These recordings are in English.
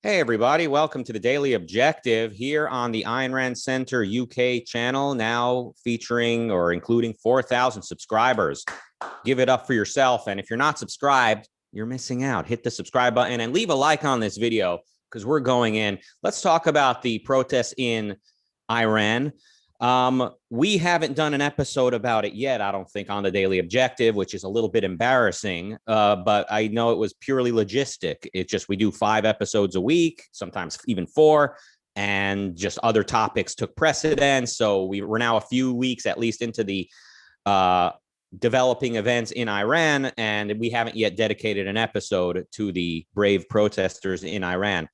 Hey, everybody. Welcome to the Daily Objective here on the Ayn Rand Center UK channel, now featuring or including 4,000 subscribers. Give it up for yourself. And if you're not subscribed, you're missing out. Hit the subscribe button and leave a like on this video because we're going in. Let's talk about the protests in Iran. We haven't done an episode about it yet, I don't think, on the Daily Objective, which is a little bit embarrassing, but I know it was purely logistic. It's just we do 5 episodes a week, sometimes even 4, and just other topics took precedence. So we're now a few weeks at least into the developing events in Iran, and we haven't yet dedicated an episode to the brave protesters in Iran.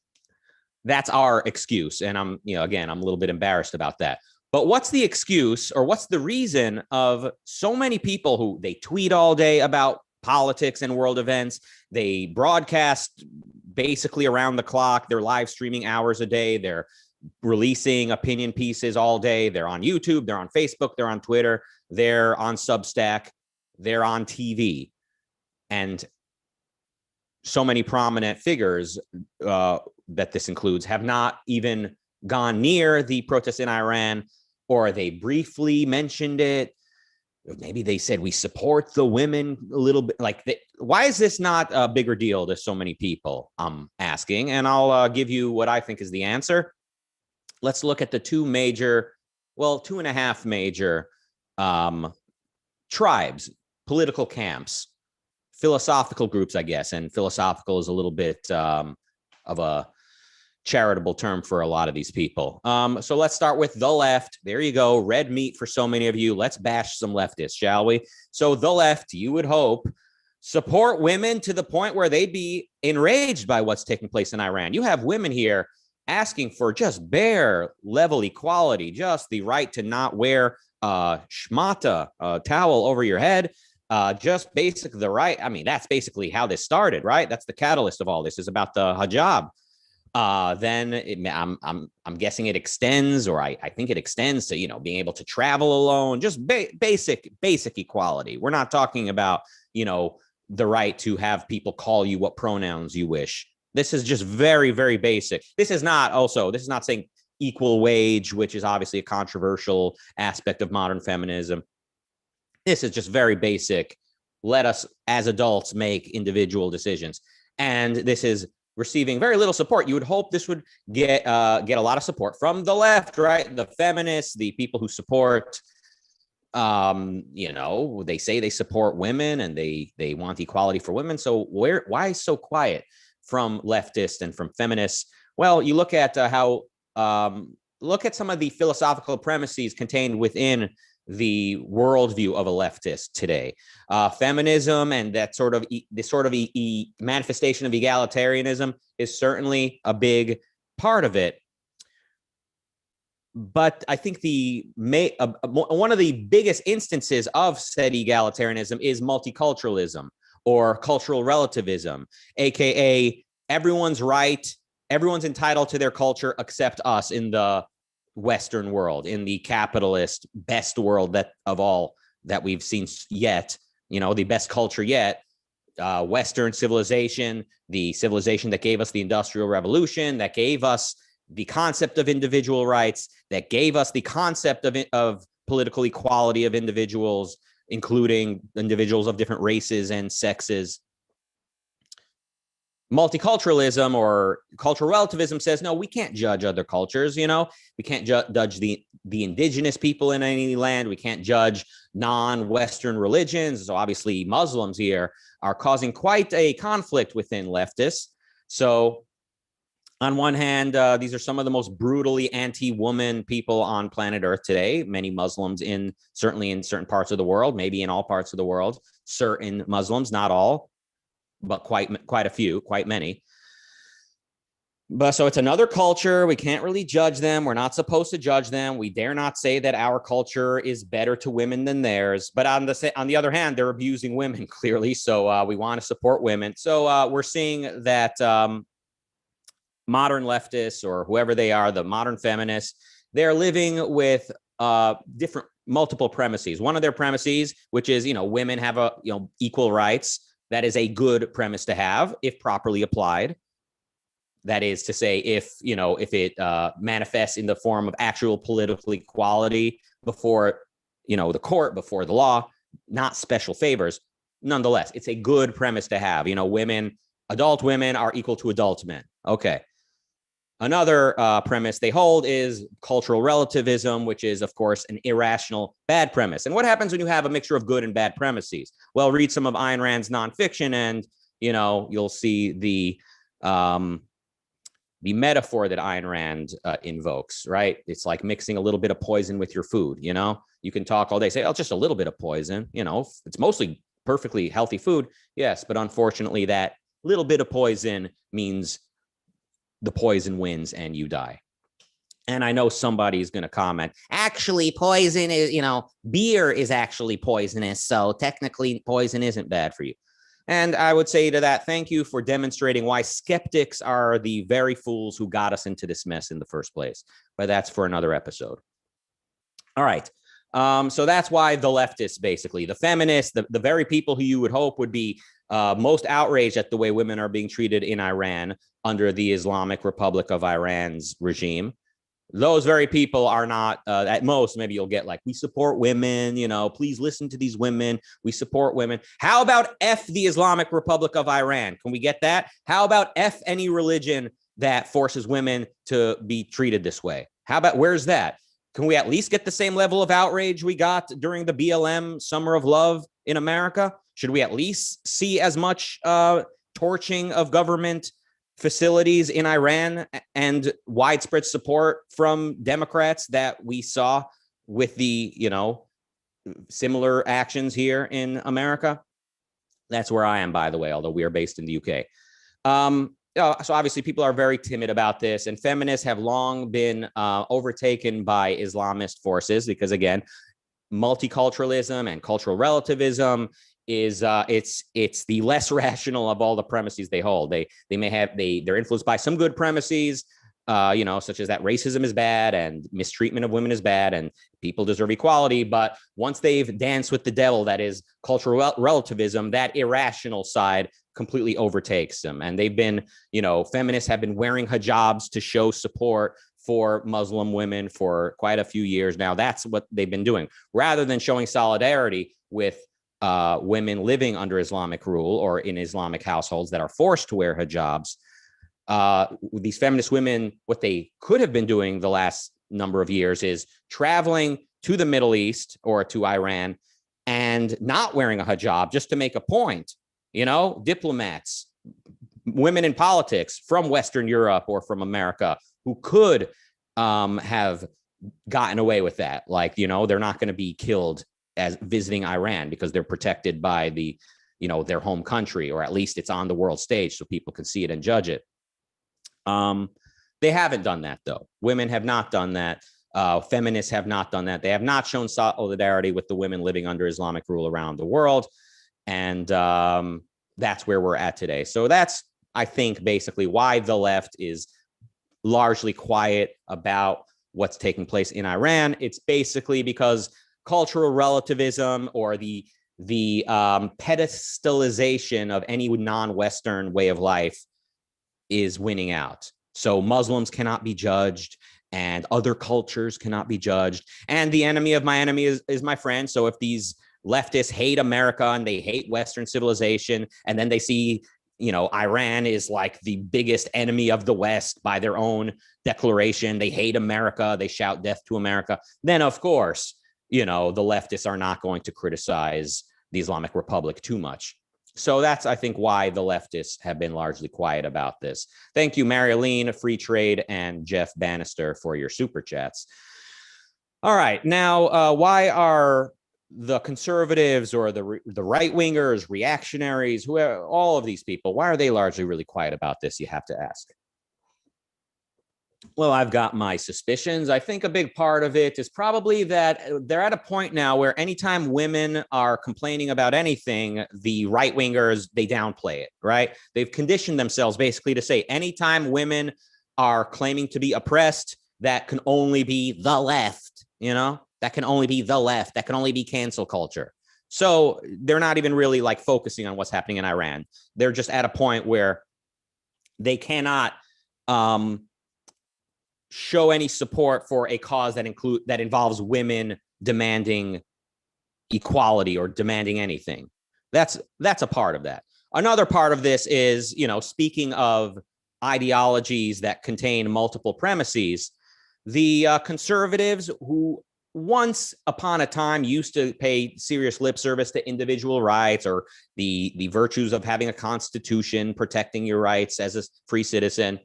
That's our excuse, and I'm a little bit embarrassed about that. But what's the excuse, or what's the reason of so many people who they tweet all day about politics and world events? They broadcast basically around the clock. They're live streaming hours a day. They're releasing opinion pieces all day. They're on YouTube. They're on Facebook. They're on Twitter. They're on Substack. They're on TV. And so many prominent figures that this includes have not even gone near the protests in Iran, or they briefly mentioned it. Maybe they said we support the women a little bit. Why is this not a bigger deal to so many people? I'm asking, and I'll give you what I think is the answer. Let's look at the 2.5 major tribes, political camps, philosophical groups, I guess. And philosophical is a little bit of a charitable term for a lot of these people. So let's start with the left. There you go. Red meat for so many of you. Let's bash some leftists, shall we? So the left, you would hope, support women to the point where they'd be enraged by what's taking place in Iran. You have women here asking for just bare level equality, just the right to not wear shmata, a towel over your head, just basically the right. I mean, that's basically how this started, right? That's the catalyst of all this, is about the hijab. I'm guessing it extends, or I think it extends to, being able to travel alone, just basic equality. We're not talking about, the right to have people call you what pronouns you wish. This is just very, very basic. This is not saying equal wage, which is obviously a controversial aspect of modern feminism. This is just very basic. Let us as adults make individual decisions. And this is receiving very little support. You would hope this would get a lot of support from the left, right? The feminists, the people who support, they say they support women and they want equality for women. So why so quiet from leftists and from feminists? Well, you look at look at some of the philosophical premises contained within the worldview of a leftist today. Feminism and this sort of manifestation of egalitarianism is certainly a big part of it. But I think one of the biggest instances of said egalitarianism is multiculturalism, or cultural relativism, aka everyone's right, everyone's entitled to their culture except us in the Western world, in the capitalist best world of all that we've seen yet, the best culture yet, Western civilization, the civilization that gave us the Industrial Revolution, that gave us the concept of individual rights, that gave us the concept of political equality of individuals, including individuals of different races and sexes. Multiculturalism or cultural relativism says, no, we can't judge other cultures. We can't judge the indigenous people in any land. We can't judge non-Western religions. So obviously Muslims here are causing quite a conflict within leftists. So on one hand, these are some of the most brutally anti-woman people on planet Earth today. Many Muslims certainly in certain parts of the world, maybe in all parts of the world, certain Muslims, not all, but quite a few, quite many. But so it's another culture. We can't really judge them. We're not supposed to judge them. We dare not say that our culture is better to women than theirs. But on the other hand, they're abusing women, clearly. So we want to support women. So we're seeing that modern leftists, or whoever they are, the modern feminists, they're living with multiple premises. One of their premises, which is, women have equal rights. That is a good premise to have if properly applied. That is to say, if it manifests in the form of actual political equality before, the court, before the law, not special favors. Nonetheless, it's a good premise to have. Adult women are equal to adult men. Okay. Another premise they hold is cultural relativism, which is, of course, an irrational bad premise. And what happens when you have a mixture of good and bad premises? Well, read some of Ayn Rand's nonfiction, and you'll see the metaphor that Ayn Rand invokes. Right? It's like mixing a little bit of poison with your food. You can talk all day, say, "Oh, just a little bit of poison." It's mostly perfectly healthy food. Yes, but unfortunately, that little bit of poison means the poison wins and you die. And I know somebody's going to comment, actually, poison is, beer is actually poisonous. So technically, poison isn't bad for you. And I would say to that, thank you for demonstrating why skeptics are the very fools who got us into this mess in the first place. But that's for another episode. All right. So that's why the leftists, basically, the feminists, the very people who you would hope would be most outraged at the way women are being treated in Iran under the Islamic Republic of Iran's regime. Those very people are not, at most, maybe you'll get like, we support women, please listen to these women. We support women. How about F the Islamic Republic of Iran? Can we get that? How about F any religion that forces women to be treated this way? How about, where's that? Can we at least get the same level of outrage we got during the BLM Summer of Love in America? Should we at least see as much torching of government facilities in Iran and widespread support from Democrats that we saw with the, similar actions here in America? That's where I am, by the way, although we are based in the UK. So obviously people are very timid about this, and feminists have long been overtaken by Islamist forces because, again, multiculturalism and cultural relativism is it's the less rational of all the premises they hold. They're influenced by some good premises, such as that racism is bad and mistreatment of women is bad and people deserve equality. But once they've danced with the devil, that is cultural relativism, that irrational side completely overtakes them. And they've been, feminists have been wearing hijabs to show support for Muslim women for quite a few years now. That's what they've been doing, rather than showing solidarity with women living under Islamic rule or in Islamic households that are forced to wear hijabs. These feminist women, what they could have been doing the last number of years is traveling to the Middle East or to Iran and not wearing a hijab just to make a point. Diplomats, women in politics from Western Europe or from America who could have gotten away with that. Like, they're not going to be killed as visiting Iran because they're protected by their home country, or at least it's on the world stage so people can see it and judge it. They haven't done that, though. Women have not done that. Feminists have not done that. They have not shown solidarity with the women living under Islamic rule around the world. And that's where we're at today. So that's, I think, basically why the left is largely quiet about what's taking place in Iran. It's basically because cultural relativism or the pedestalization of any non-Western way of life is winning out. So Muslims cannot be judged and other cultures cannot be judged. And the enemy of my enemy is my friend. So if these leftists hate America and they hate Western civilization, and then they see, Iran is like the biggest enemy of the West by their own declaration, they hate America, they shout death to America, then of course, the leftists are not going to criticize the Islamic Republic too much. So that's, I think, why the leftists have been largely quiet about this. Thank you, Marialine, Free Trade, and Jeff Bannister for your super chats. All right, now, why are the conservatives or the right-wingers, reactionaries, all of these people, why are they largely really quiet about this, you have to ask? Well, I've got my suspicions. I think a big part of it is probably that they're at a point now where anytime women are complaining about anything, the right-wingers, they downplay it, right? They've conditioned themselves basically to say anytime women are claiming to be oppressed, that can only be the left, that can only be the left, that can only be cancel culture. So they're not even really like focusing on what's happening in Iran. They're just at a point where they cannot show any support for a cause that involves women demanding equality or demanding anything. That's a part of that. Another part of this is, speaking of ideologies that contain multiple premises, the conservatives who once upon a time used to pay serious lip service to individual rights or the virtues of having a constitution protecting your rights as a free citizen,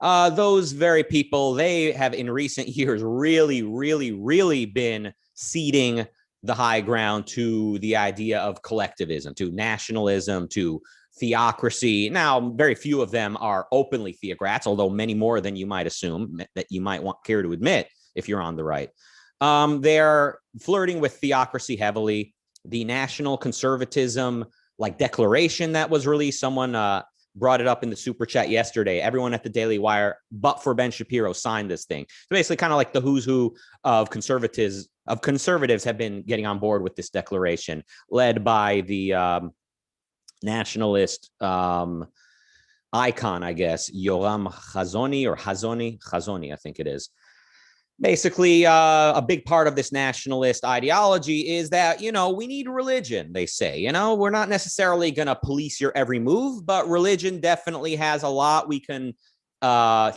those very people, they have in recent years really, really, really been ceding the high ground to the idea of collectivism, to nationalism, to theocracy. Now, very few of them are openly theocrats, although many more than you might assume, that you might care to admit if you're on the right. They're flirting with theocracy heavily. The national conservatism declaration that was released, someone brought it up in the super chat yesterday. Everyone at the Daily Wire, but for Ben Shapiro, signed this thing. So basically, kind of like the who's who of conservatives have been getting on board with this declaration, led by the nationalist icon, I guess, Yoram Hazony, I think it is. Basically, a big part of this nationalist ideology is that, we need religion, they say. We're not necessarily going to police your every move, but religion definitely has a lot we can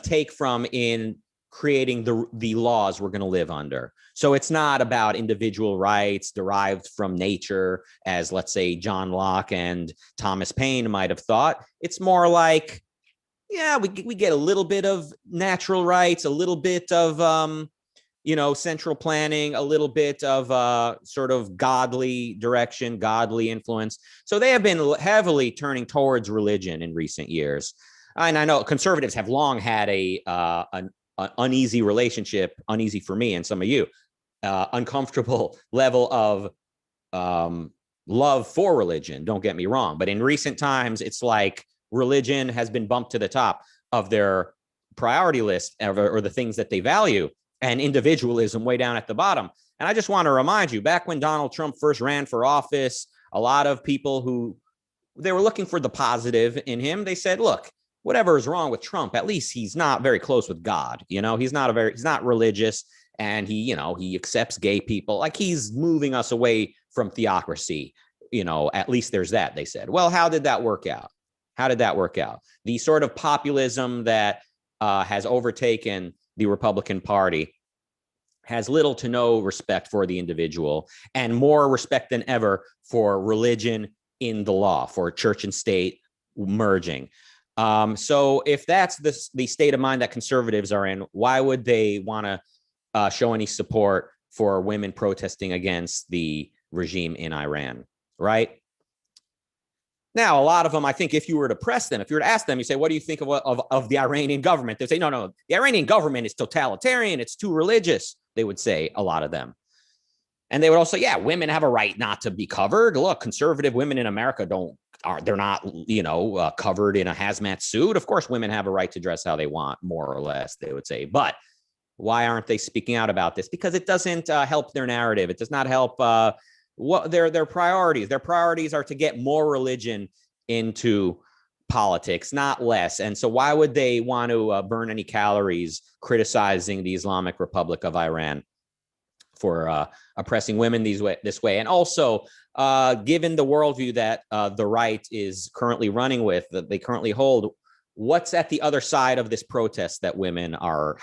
take from in creating the laws we're going to live under. So it's not about individual rights derived from nature, as, let's say, John Locke and Thomas Paine might have thought. It's more like, yeah, we get a little bit of natural rights, a little bit of, central planning, a little bit of sort of godly direction, godly influence. So they have been heavily turning towards religion in recent years. And I know conservatives have long had an uneasy relationship, uneasy for me and some of you, uncomfortable level of love for religion. Don't get me wrong. But in recent times, it's like religion has been bumped to the top of their priority list or the things that they value, and individualism way down at the bottom. And I just want to remind you, back when Donald Trump first ran for office, a lot of people they were looking for the positive in him. They said, look, whatever is wrong with Trump, at least he's not very close with God. He's not religious, and he accepts gay people. Like, he's moving us away from theocracy. At least there's that, they said. Well, how did that work out? The sort of populism that has overtaken the Republican Party has little to no respect for the individual, and more respect than ever for religion in the law, for church and state merging. So if that's the state of mind that conservatives are in, why would they want to show any support for women protesting against the regime in Iran, right? Now, a lot of them, I think, if you were to press them, if you were to ask them, you say, what do you think of the Iranian government? They'd say, no, the Iranian government is totalitarian. It's too religious, they would say, a lot of them. And they would also say, yeah, women have a right not to be covered. Look, conservative women in America they're not, covered in a hazmat suit. Of course, women have a right to dress how they want, more or less, they would say. But why aren't they speaking out about this? Because it doesn't help their narrative. It does not help what their priorities. Their priorities are to get more religion into politics, not less. And so why would they want to burn any calories criticizing the Islamic Republic of Iran for oppressing women this way? And also, given the worldview that the right is currently running with, that they currently hold, what's at the other side of this protest that women are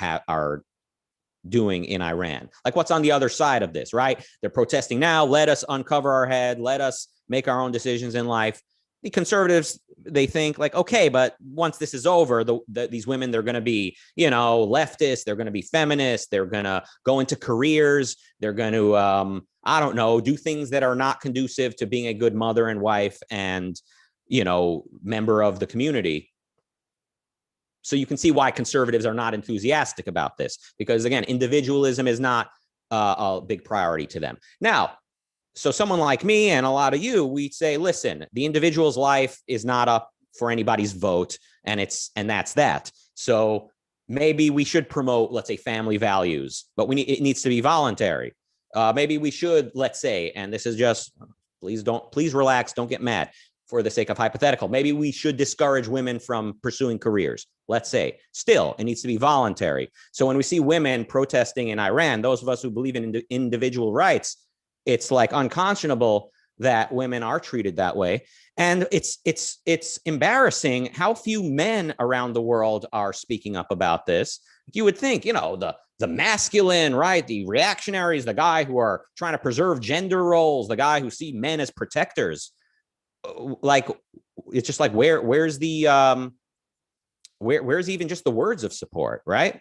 doing in Iran? Like, what's on the other side of this, right? They're protesting now. Let us uncover our head. Let us make our own decisions in life. The conservatives, they think like, okay, but once this is over, these women, they're going to be, leftist. They're going to be feminists. They're going to go into careers. They're going to, I don't know, do things that are not conducive to being a good mother and wife and, member of the community. So you can see why conservatives are not enthusiastic about this, because, again, individualism is not a big priority to them. Now, so someone like me and a lot of you, we say, listen, the individual's life is not up for anybody's vote, and that's that. So maybe we should promote, let's say, family values, but it needs to be voluntary. Maybe we should, let's say, and this is just, please relax, don't get mad. for the sake of hypothetical, maybe we should discourage women from pursuing careers. Let's say, still, it needs to be voluntary. So when we see women protesting in Iran, those of us who believe in individual rights, it's like unconscionable that women are treated that way. And it's embarrassing how few men around the world are speaking up about this. You would think, the masculine, right? The reactionaries, the guy who are trying to preserve gender roles, the guy who see men as protectors. Like, it's just like, where's the where's even just the words of support, right?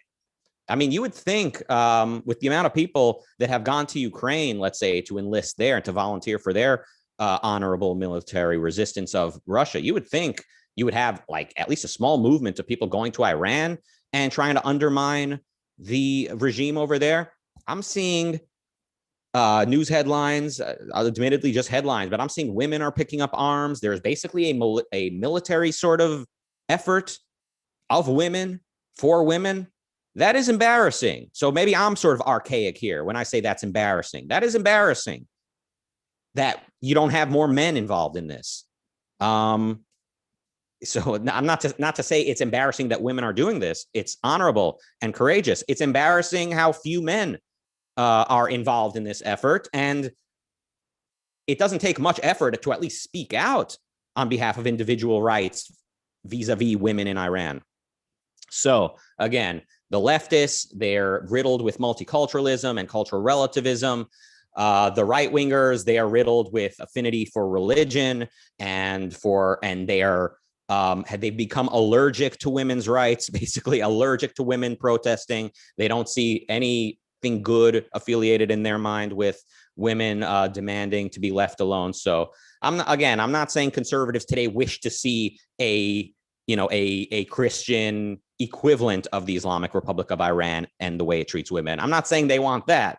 I mean, you would think with the amount of people that have gone to Ukraine, let's say, to enlist there and to volunteer for their honorable military resistance of Russia, you would think you would have like at least a small movement of people going to Iran and trying to undermine the regime over there. I'm seeing news headlines, admittedly just headlines, but I'm seeing women are picking up arms. There's basically a military sort of effort of women for women. That is embarrassing. So maybe I'm sort of archaic here when I say that's embarrassing. That is embarrassing that you don't have more men involved in this. So I'm not to say it's embarrassing that women are doing this. It's honorable and courageous. It's embarrassing how few men are involved in this effort. And it doesn't take much effort to at least speak out on behalf of individual rights vis-a-vis women in Iran. So again, the leftists, they're riddled with multiculturalism and cultural relativism. The right-wingers, they are riddled with affinity for religion and they are they've become allergic to women's rights, basically allergic to women protesting. They don't see anything good affiliated in their mind with women demanding to be left alone. So I'm not saying conservatives today wish to see a Christian equivalent of the Islamic Republic of Iran and the way it treats women. I'm not saying they want that,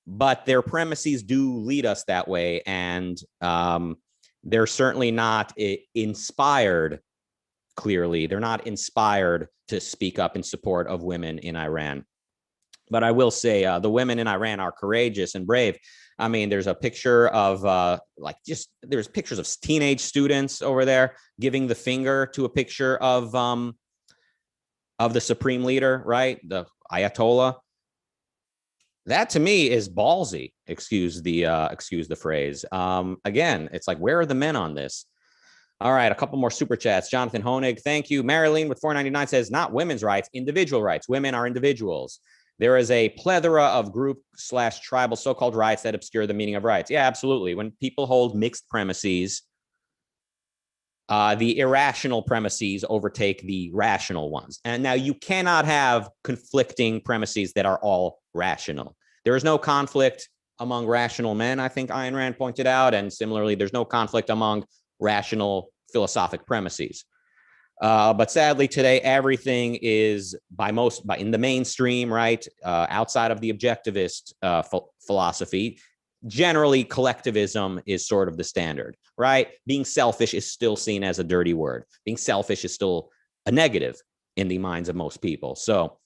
but their premises do lead us that way. And they're certainly not inspired, clearly. They're not inspired to speak up in support of women in Iran. But I will say the women in Iran are courageous and brave. I mean, there's a picture of there's pictures of teenage students over there giving the finger to a picture of the supreme leader, right? The Ayatollah. That to me is ballsy. Excuse the phrase. Again, it's like, where are the men on this? All right, a couple more super chats. Jonathan Honig, thank you. Marilyn with $4.99 says, not women's rights, individual rights. Women are individuals. There is a plethora of group/tribal so-called rights that obscure the meaning of rights. Yeah, absolutely. When people hold mixed premises, the irrational premises overtake the rational ones. And now you cannot have conflicting premises that are all rational. There is no conflict among rational men, I think Ayn Rand pointed out. And similarly, there's no conflict among rational philosophic premises. But sadly, today, everything is in the mainstream, right? Outside of the objectivist philosophy, generally collectivism is sort of the standard, right? Being selfish is still seen as a dirty word. Being selfish is still a negative in the minds of most people. So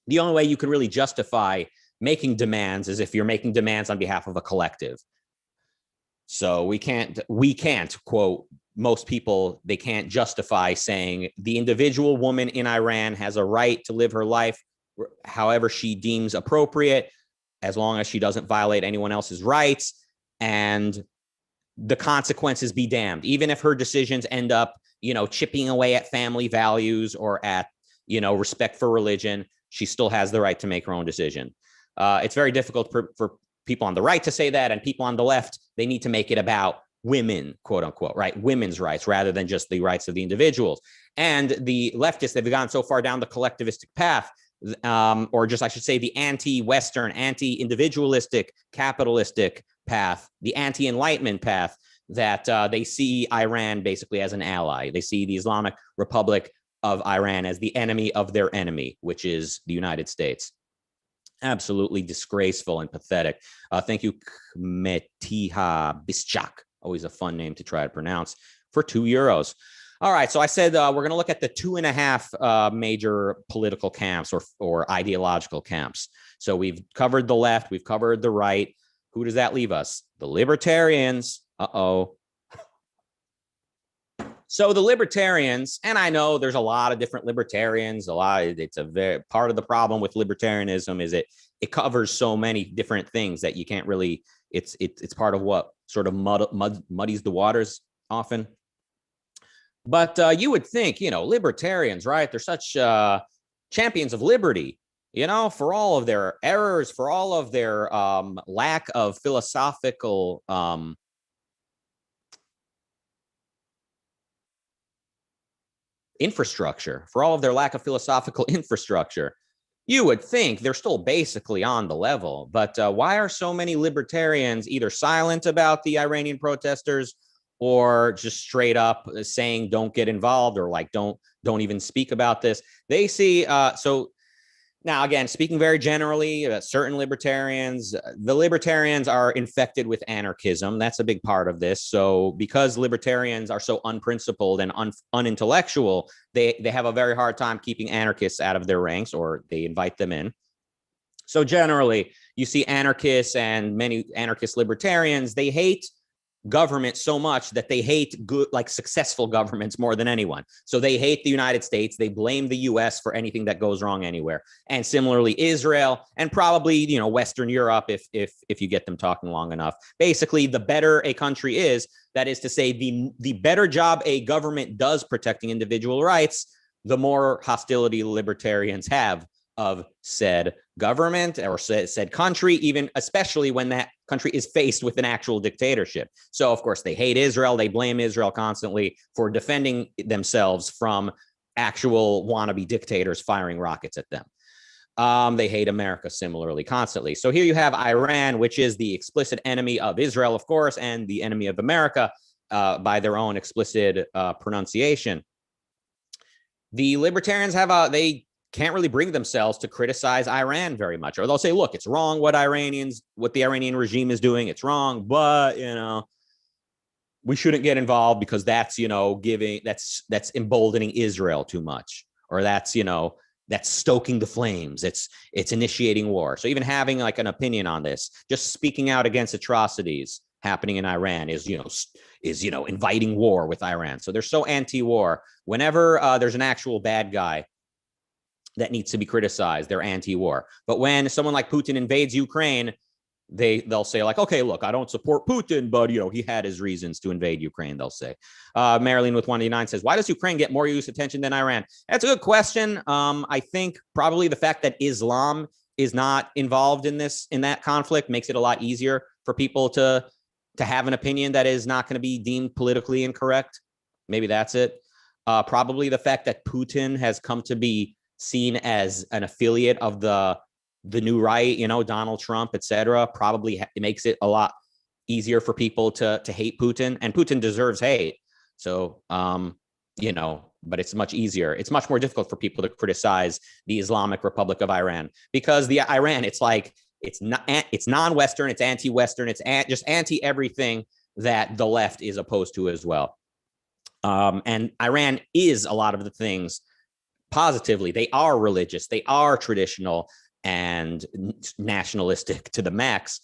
the only way you can really justify making demands is if you're making demands on behalf of a collective. So we can't quote, most people, they can't justify saying the individual woman in Iran has a right to live her life however she deems appropriate, as long as she doesn't violate anyone else's rights, and the consequences be damned. Even if her decisions end up, chipping away at family values or at, respect for religion, she still has the right to make her own decision. It's very difficult for people on the right to say that, and people on the left, they need to make it about women, quote unquote, right? Women's rights rather than just the rights of the individuals. And the leftists, they've gone so far down the collectivistic path, or just, I should say, the anti-Western, anti-individualistic, capitalistic path, the anti-enlightenment path, that they see Iran basically as an ally. They see the Islamic Republic of Iran as the enemy of their enemy, which is the United States. Absolutely disgraceful and pathetic. Thank you, Kmetiha Bischak. Always a fun name to try to pronounce, for €2. All right, so I said we're going to look at the 2.5 major political camps or ideological camps. So we've covered the left, we've covered the right. Who does that leave us? The libertarians. Uh-oh. So the libertarians, and I know there's a lot of different libertarians, it's a very part of the problem with libertarianism is it covers so many different things that you can't really, it's part of what sort of muddies the waters often. But you would think, libertarians, right? They're such champions of liberty, for all of their errors, for all of their lack of philosophical infrastructure, for all of their lack of philosophical infrastructure. You would think they're still basically on the level. But why are so many libertarians either silent about the Iranian protesters or just straight up saying don't get involved, or like don't even speak about this? They see so now, again, speaking very generally, certain libertarians, the libertarians are infected with anarchism. That's a big part of this. So because libertarians are so unprincipled and unintellectual, they have a very hard time keeping anarchists out of their ranks, or they invite them in. So generally, you see anarchists and many anarchist libertarians, they hate government so much that they hate good, like successful governments more than anyone. So they hate the United States. They blame the US for anything that goes wrong anywhere. And similarly, Israel, and probably, Western Europe, if you get them talking long enough. Basically, the better a country is, that is to say, the better job a government does protecting individual rights, the more hostility libertarians have of said government or said country, even especially when that country is faced with an actual dictatorship. So, of course, they hate Israel. They blame Israel constantly for defending themselves from actual wannabe dictators firing rockets at them. They hate America similarly, constantly. So here you have Iran, which is the explicit enemy of Israel, of course, and the enemy of America by their own explicit pronunciation. The libertarians they can't really bring themselves to criticize Iran very much, or they'll say, look, it's wrong what the Iranian regime is doing. It's wrong, but, we shouldn't get involved because that's, that's emboldening Israel too much, or that's, that's stoking the flames. It's initiating war. So even having like an opinion on this, just speaking out against atrocities happening in Iran is inviting war with Iran. So they're so anti-war. Whenever there's an actual bad guy that needs to be criticized, they're anti-war. But when someone like Putin invades Ukraine, they'll say like, okay, look, I don't support Putin, but he had his reasons to invade Ukraine, they'll say. Marilyn with 189 says, why does Ukraine get more U.S. attention than Iran? That's a good question. I think probably the fact that Islam is not involved in that conflict makes it a lot easier for people to have an opinion that is not going to be deemed politically incorrect. Maybe that's it. Probably the fact that Putin has come to be seen as an affiliate of the new right, Donald Trump, etc., probably it makes it a lot easier for people to hate Putin, and Putin deserves hate. So, but it's much easier. It's much more difficult for people to criticize the Islamic Republic of Iran, because the Iran, it's like, it's non-Western, it's anti-Western, it's just anti everything that the left is opposed to as well. And Iran is a lot of the things positively. They are religious, they are traditional and nationalistic to the max,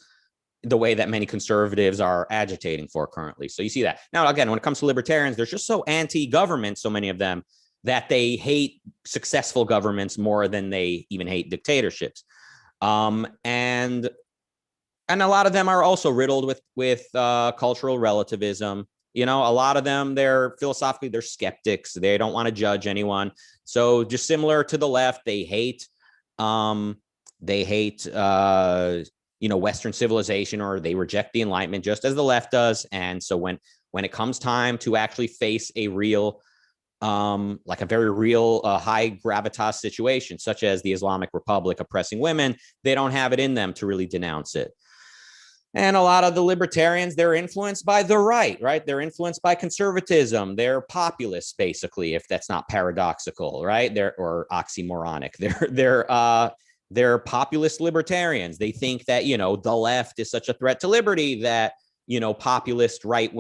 the way that many conservatives are agitating for currently. So you see that. Now, again, when it comes to libertarians, they're just so anti-government, so many of them, that they hate successful governments more than they even hate dictatorships. And a lot of them are also riddled with cultural relativism. A lot of them, they're skeptics. They don't want to judge anyone. So just similar to the left, they hate Western civilization, or they reject the Enlightenment just as the left does. And so when it comes time to actually face a real, like a very real high gravitas situation, such as the Islamic Republic oppressing women, they don't have it in them to really denounce it. And a lot of the libertarians, they're influenced by the right? They're influenced by conservatism. They're populists, basically, if that's not paradoxical, right? Or oxymoronic. They're populist libertarians. They think that, the left is such a threat to liberty that, the populist right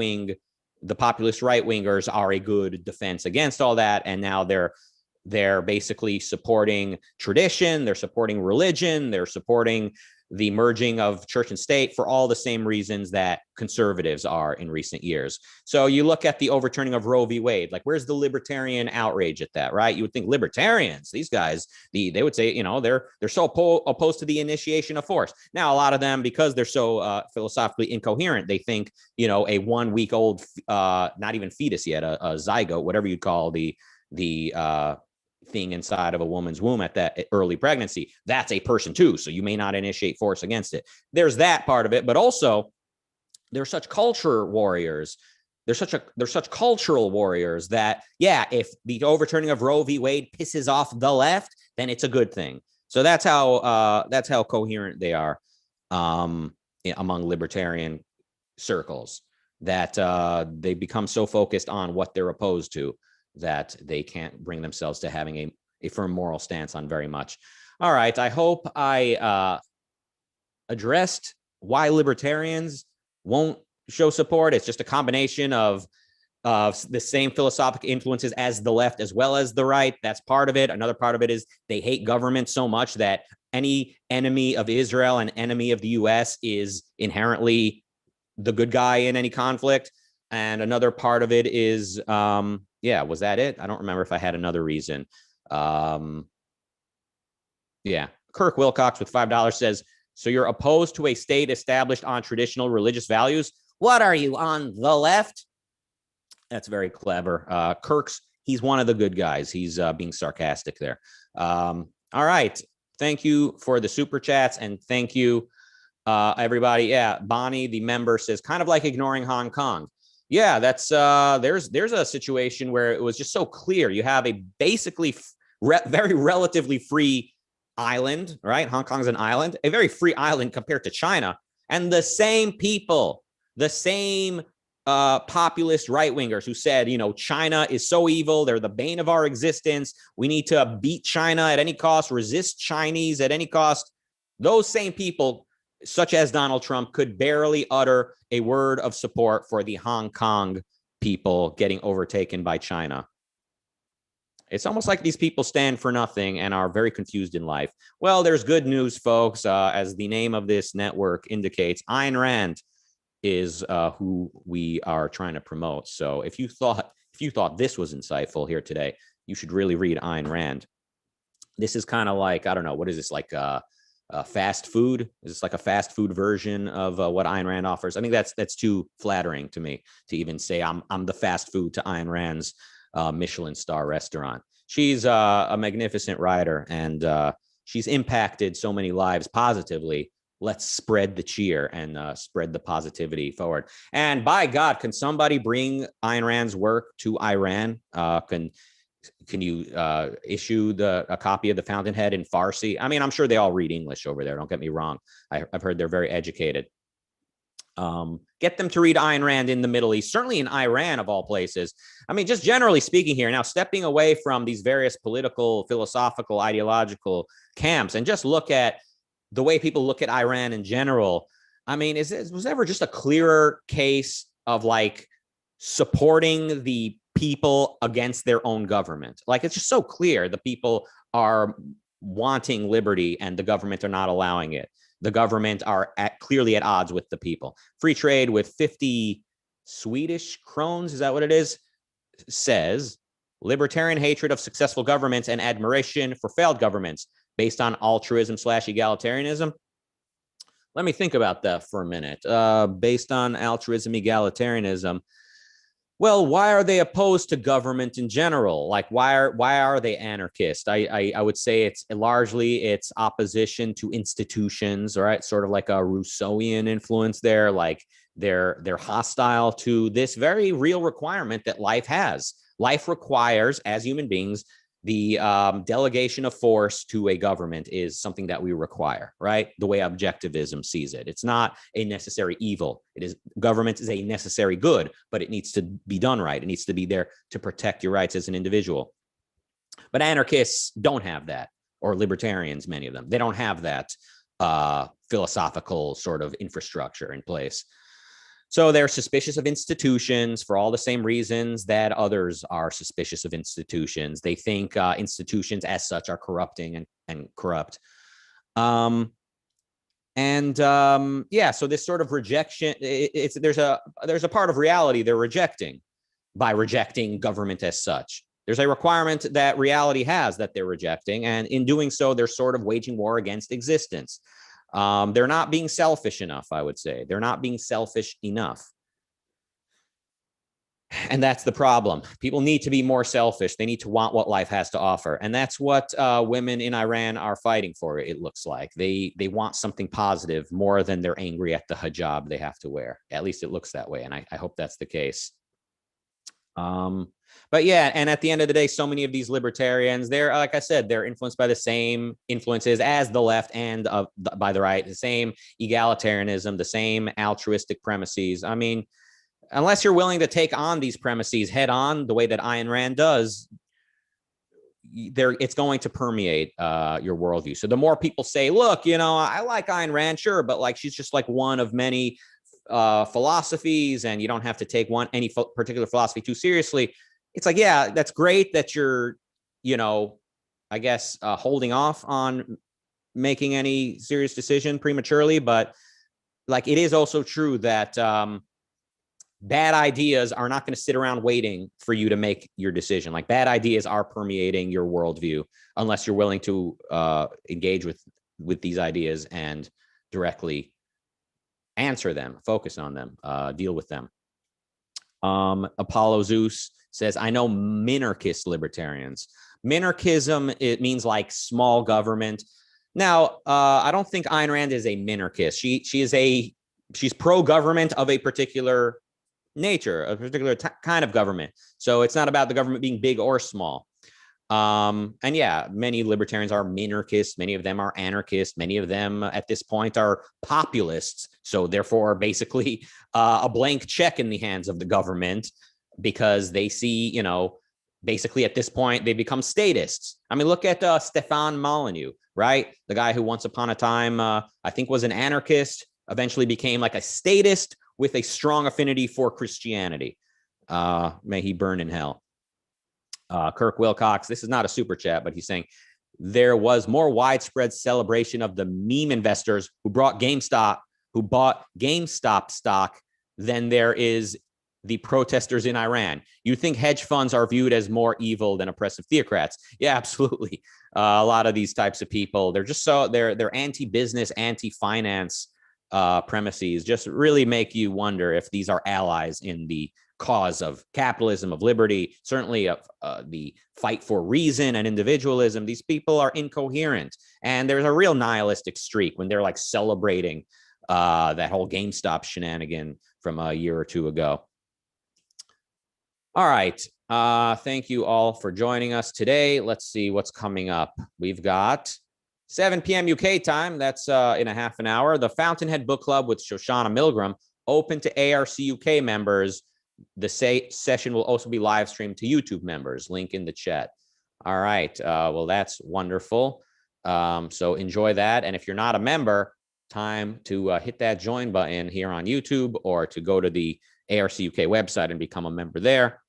wingers are a good defense against all that. And now they're basically supporting tradition. They're supporting religion. They're supporting the merging of church and state for all the same reasons that conservatives are in recent years. So you look at the overturning of Roe v. Wade, like where's the libertarian outrage at that, right? You would think libertarians, these guys, they would say, they're so opposed to the initiation of force. Now, a lot of them, because they're so philosophically incoherent, they think, a 1 week old, not even fetus yet, a zygote, whatever you call the thing inside of a woman's womb at that early pregnancy, that's a person too. So you may not initiate force against it. There's that part of it, but also they're such culture warriors. They're such cultural warriors that, yeah, if the overturning of Roe v. Wade pisses off the left, then it's a good thing. So that's how coherent they are among libertarian circles, that they become so focused on what they're opposed to that they can't bring themselves to having a firm moral stance on very much. All right, I hope I addressed why libertarians won't show support. It's just a combination of the same philosophical influences as the left as well as the right. That's part of it. Another part of it is they hate government so much that any enemy of Israel and enemy of the US is inherently the good guy in any conflict. And another part of it is, was that it? I don't remember if I had another reason. Kirk Wilcox with $5 says, so you're opposed to a state established on traditional religious values? What are you, on the left? That's very clever. He's one of the good guys. He's being sarcastic there. All right. Thank you for the super chats, and thank you, everybody. Yeah, Bonnie, the member, says, kind of like ignoring Hong Kong. Yeah, that's there's a situation where it was just so clear. You have a basically very relatively free island, right? Hong Kong's an island, a very free island compared to China, and the same people, the same populist right-wingers who said, China is so evil, they're the bane of our existence, we need to beat China at any cost, resist Chinese at any cost. Those same people, such as Donald Trump, could barely utter a word of support for the Hong Kong people getting overtaken by China. It's almost like these people stand for nothing and are very confused in life. Well, there's good news, folks. As the name of this network indicates, Ayn Rand is who we are trying to promote. So if you thought this was insightful here today, you should really read Ayn Rand. This is kind of like, I don't know, what is this, like fast food? Is this like a fast food version of what Ayn Rand offers? I think that's too flattering to me to even say I'm the fast food to Ayn Rand's Michelin star restaurant. She's a magnificent writer, and she's impacted so many lives positively. Let's spread the cheer and spread the positivity forward. And by God, can somebody bring Ayn Rand's work to Iran? Can you issue a copy of The Fountainhead in Farsi? I mean, I'm sure they all read English over there. Don't get me wrong. I've heard they're very educated. Get them to read Ayn Rand in the Middle East, certainly in Iran, of all places. I mean, just generally speaking here, now stepping away from these various political, philosophical, ideological camps, and just look at the way people look at Iran in general. I mean, was ever just a clearer case of like supporting the people against their own government? Like, it's just so clear the people are wanting liberty and the government are not allowing it. The government are clearly at odds with the people. Free trade with 50 Swedish krones, is that what it is? Says, libertarian hatred of successful governments and admiration for failed governments based on altruism/egalitarianism. Let me think about that for a minute. Based on altruism, egalitarianism. Well, why are they opposed to government in general? Like, why are they anarchist? I would say it's opposition to institutions, right? Sort of like a Rousseauian influence there. Like they're hostile to this very real requirement that life has. Life requires, as human beings, the delegation of force to a government is something that we require, right? The way objectivism sees it. It's not a necessary evil. Government is a necessary good, but it needs to be done right. It needs to be there to protect your rights as an individual. But anarchists don't have that, or libertarians, many of them. They don't have that philosophical sort of infrastructure in place. So they're suspicious of institutions for all the same reasons that others are suspicious of institutions. They think institutions as such are corrupting and corrupt. And And yeah, so this sort of rejection, there's a part of reality they're rejecting by rejecting government as such. There's a requirement that reality has that they're rejecting, and in doing so, they're sort of waging war against existence. They're not being selfish enough, I would say. They're not being selfish enough. And that's the problem. People need to be more selfish. They need to want what life has to offer. And that's what women in Iran are fighting for, it looks like. They want something positive more than they're angry at the hijab they have to wear. At least it looks that way. And I hope that's the case. But yeah, and at the end of the day, so many of these libertarians, they're, like I said, they're influenced by the same influences as the left and by the right, the same egalitarianism, the same altruistic premises. I mean, unless you're willing to take on these premises head on the way that Ayn Rand does, it's going to permeate your worldview. So the more people say, look, you know, I like Ayn Rand, sure, but like she's just like one of many philosophies, and you don't have to take any particular philosophy too seriously. It's like, yeah, that's great that you're, you know, I guess holding off on making any serious decision prematurely, but like it is also true that bad ideas are not going to sit around waiting for you to make your decision. Like bad ideas are permeating your worldview unless you're willing to engage with these ideas and directly answer them, focus on them, deal with them. Apollo Zeus says, I know minarchist libertarians. Minarchism, it means like small government. Now, I don't think Ayn Rand is a minarchist. She's pro-government of a particular nature, a particular kind of government. So it's not about the government being big or small. And yeah, many libertarians are minarchists. Many of them are anarchists. Many of them at this point are populists. So therefore, basically a blank check in the hands of the government because they see, you know, basically at this point, they become statists. I mean, look at Stefan Molyneux, right? The guy who once upon a time, I think was an anarchist, eventually became like a statist with a strong affinity for Christianity. May he burn in hell. Kirk Wilcox, this is not a super chat, but he's saying there was more widespread celebration of the meme investors who bought GameStop stock than there is the protesters in Iran. You think hedge funds are viewed as more evil than oppressive theocrats? Yeah, absolutely. A lot of these types of people, they're anti-business, anti-finance premises, just really make you wonder if these are allies in the cause of capitalism, of liberty, certainly of the fight for reason and individualism. These people are incoherent, and there's a real nihilistic streak when they're like celebrating that whole GameStop shenanigan from a year or two ago. All right. Thank you all for joining us today. Let's see what's coming up. We've got 7 p.m. UK time. That's in a half an hour. The Fountainhead Book Club with Shoshana Milgram, open to ARCUK members. The session will also be live streamed to YouTube members. Link in the chat. All right. Well, that's wonderful. So enjoy that. And if you're not a member, time to hit that join button here on YouTube or to go to the ARCUK website and become a member there.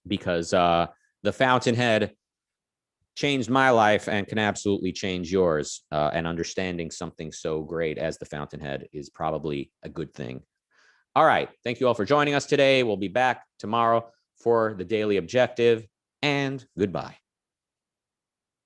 Because the Fountainhead changed my life and can absolutely change yours. And understanding something so great as the Fountainhead is probably a good thing. All right. Thank you all for joining us today. We'll be back tomorrow for the Daily Objective, and goodbye.